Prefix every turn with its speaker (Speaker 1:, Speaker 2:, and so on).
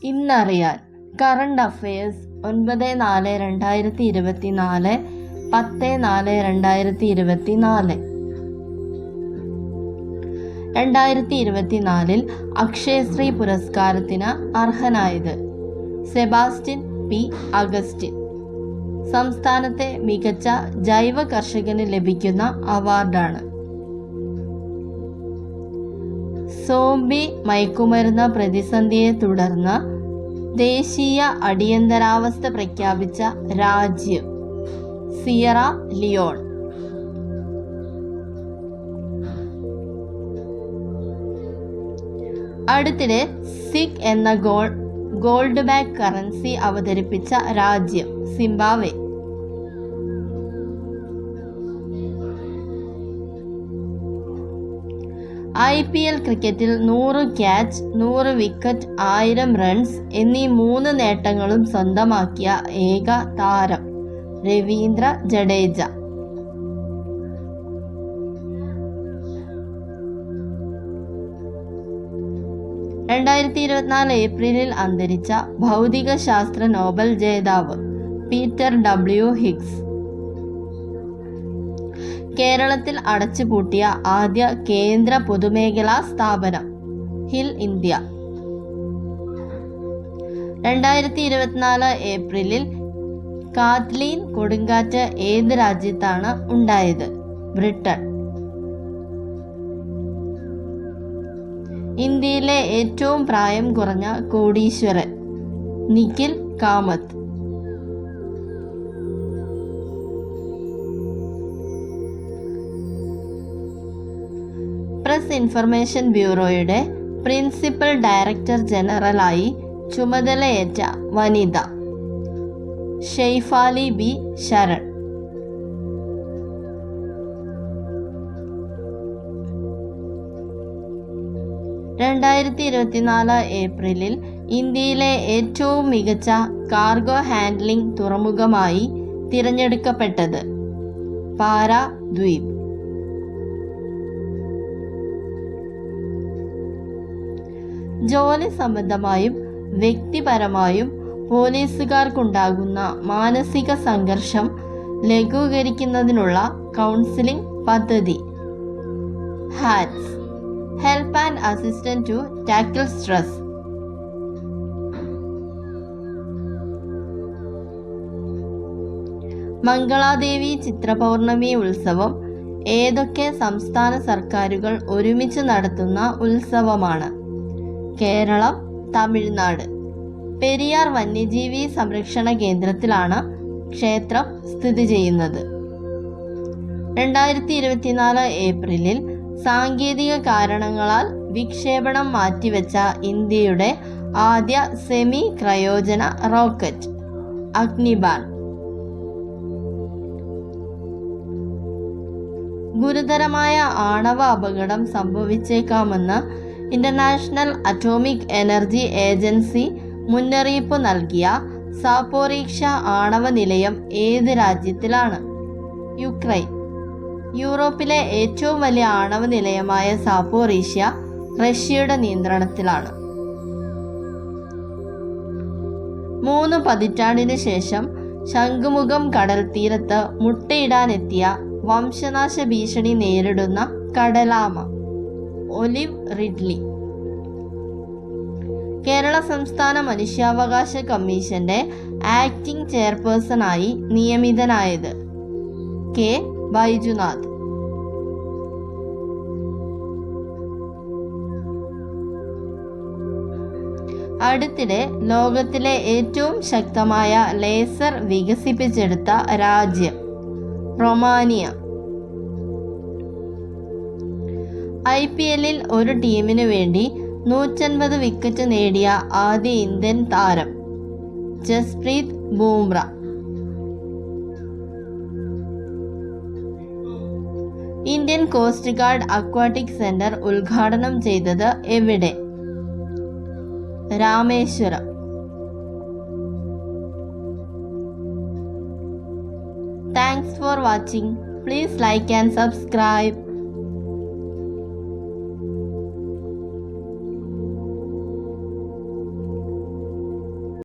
Speaker 1: ഇന്നറിയാൻ current affairs 9/4/2024, 10/4/2024. 2024 Akshayashree പുരസ്കാരത്തിന് അർഹനായത് Sebastian P. Augustine. സംസ്ഥാനത്തെ മികച്ച ജൈവ കർഷകന് ലഭിക്കുന്ന അവാർഡാണ്. സോംബി മയക്കുമരുന്ന് പ്രതിസന്ധിയെ തുടർന്ന് ദേശീയ അടിയന്തരാവസ്ഥ പ്രഖ്യാപിച്ച രാജ്യം സിയറ ലിയോൺ. അടുത്തിടെ സിഗ് എന്ന ഗോൾഡ് ബാക്ക് കറൻസി അവതരിപ്പിച്ച രാജ്യം സിംബാബ്വെ. IPL ക്രിക്കറ്റിൽ 100 ക്യാച്ച്, 100 വിക്കറ്റ്, 1000 റൺസ് എന്നീ 3 നേട്ടങ്ങളും സ്വന്തമാക്കിയ ഏക താരം രവീന്ദ്ര ജഡേജ. ഏപ്രിലിൽ അന്തരിച്ച ഭൗതികശാസ്ത്ര നോബൽ ജേതാവ് പീറ്റർ W. ഹിഗ്സ്. കേരളത്തിൽ അടച്ചുപൂട്ടിയ ആദ്യ കേന്ദ്ര പൊതുമേഖലാ സ്ഥാപനം ഹിൽ ഇന്ത്യ. 2024 ഏപ്രിലിൽ കാറ്റ്ലീൻ കൊടുങ്കാറ്റ് ഏത് രാജ്യത്താണ് ഉണ്ടായത്? ബ്രിട്ടൻ. ഇന്ത്യയിലെ ഏറ്റവും പ്രായം കുറഞ്ഞ കോടീശ്വരൻ നിഖിൽ കാമത്ത്. പ്രസ് ഇൻഫർമേഷൻ ബ്യൂറോയുടെ പ്രിൻസിപ്പൽ ഡയറക്ടർ ജനറലായി ചുമതലയേറ്റ വനിത ഷെയ്ഫാലി ബി. ശരൺ. ഏപ്രിലിൽ ഇന്ത്യയിലെ ഏറ്റവും മികച്ച കാർഗോ ഹാൻഡ്ലിംഗ് തുറമുഖമായി തിരഞ്ഞെടുക്കപ്പെട്ടത് പാരാദ്വീപ്. ജോലി സംബന്ധമായും വ്യക്തിപരമായും പോലീസുകാർക്കുണ്ടാകുന്ന മാനസിക സംഘർഷം ലഘൂകരിക്കുന്നതിനുള്ള കൗൺസിലിംഗ് പദ്ധതി hats help and assistant to tackle stress. Mangaladevi Chitrapournami ഉത്സവം ഏതൊക്കെ സംസ്ഥാന സർക്കാരുകൾ ഒരുമിച്ച് നടത്തുന്ന ഉത്സവമാണ്? കേരളം, തമിഴ്നാട്. പെരിയാർ വന്യജീവി സംരക്ഷണ കേന്ദ്രത്തിലാണ് ക്ഷേത്രം സ്ഥിതി ചെയ്യുന്നത്. 2024 ഏപ്രിലിൽ സാങ്കേതിക കാരണങ്ങളാൽ വിക്ഷേപണം മാറ്റിവെച്ച ഇന്ത്യയുടെ ആദ്യ സെമി ക്രയോജന റോക്കറ്റ് അഗ്നിബാൺ. ഗുരുതരമായ ആണവ അപകടം സംഭവിച്ചേക്കാമെന്ന് ഇന്റർനാഷണൽ അറ്റോമിക് എനർജി ഏജൻസി മുന്നറിയിപ്പ് നൽകിയ സാപ്പോറീക്ഷ ആണവ നിലയം ഏത് രാജ്യത്തിലാണ്? യുക്രൈൻ. യൂറോപ്പിലെ ഏറ്റവും വലിയ ആണവ നിലയമായ സാപ്പോറീഷ്യ റഷ്യയുടെ നിയന്ത്രണത്തിലാണ്. 3 പതിറ്റാണ്ടിന് ശേഷം ശംഖുമുഖം കടൽ തീരത്ത് മുട്ടയിടാനെത്തിയ വംശനാശ ഭീഷണി നേരിടുന്ന കടലാമ ഒലിവ് റിഡ്ലി. കേരള സംസ്ഥാന മനുഷ്യാവകാശ കമ്മീഷന്റെ ആക്ടിംഗ് ചെയർപേഴ്സണായി നിയമിതനായത് കെ. ബൈജുനാഥ്. അടുത്തിടെ ലോകത്തിലെ ഏറ്റവും ശക്തമായ ലേസർ വികസിപ്പിച്ചെടുത്ത രാജ്യം റൊമാനിയ. IPLൽ ഒരു ടീമിനു വേണ്ടി 150 വിക്കറ്റ് നേടിയ ആദ്യ ഇന്ത്യൻ താരം Jasprit Bumrah. Indian coast guard aquatic centre ഉദ്ഘാടനം ചെയ്തത് എവിടെ? Rameswaram. Thanks for watching. Please like and subscribe.